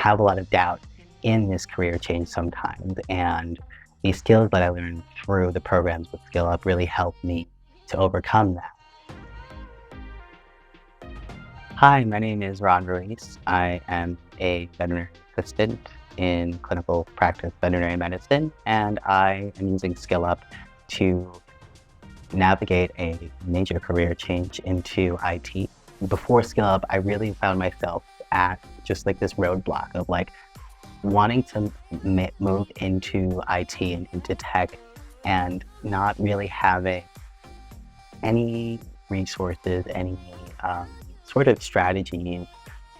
have a lot of doubt in this career change sometimes. And these skills that I learned through the programs with SkillUp really helped me to overcome that. Hi, my name is Ron Ruiz. I am a veterinary assistant in clinical practice veterinary medicine, and I am using SkillUp to navigate a major career change into IT. Before SkillUp, I really found myself at just like this roadblock of like wanting to move into IT and into tech and not really having any resources, any sort of strategies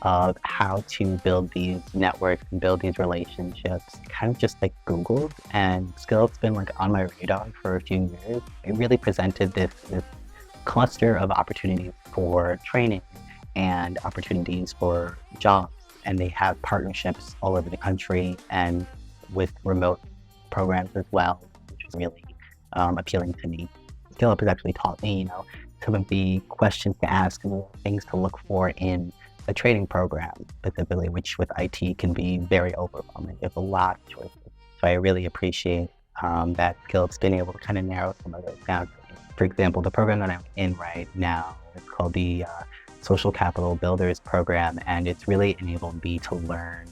of how to build these networks and build these relationships, kind of just like Googled. And SkillUp's been like on my radar for a few years. It really presented this cluster of opportunities for training and opportunities for jobs. And they have partnerships all over the country and with remote programs as well, which was really appealing to me. SkillUp has actually taught me, some of the questions to ask and things to look for in a training program, specifically, which with IT can be very overwhelming. There's a lot of choices. So I really appreciate that SkillUp's been able to kind of narrow some of those down. For example, the program that I'm in right now is called the Social Capital Builders Program, and it's really enabled me to learn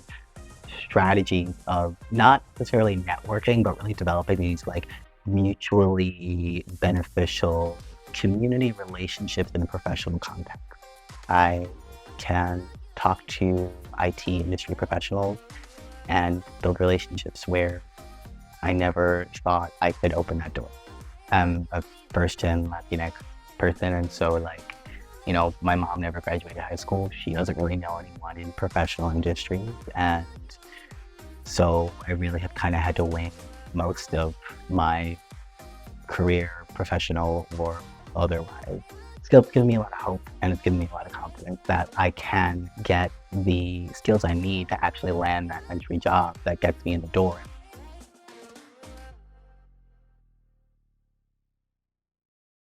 strategies of not necessarily networking, but really developing these like mutually beneficial community relationships in a professional context. I can talk to IT industry professionals and build relationships where I never thought I could open that door. I'm a first-gen Latinx person, and so my mom never graduated high school. She doesn't really know anyone in professional industries, and so I really have kind of had to wing most of my career, professional or otherwise. SkillUp's given me a lot of hope, and it's given me a lot of confidence that I can get the skills I need to actually land that entry job that gets me in the door.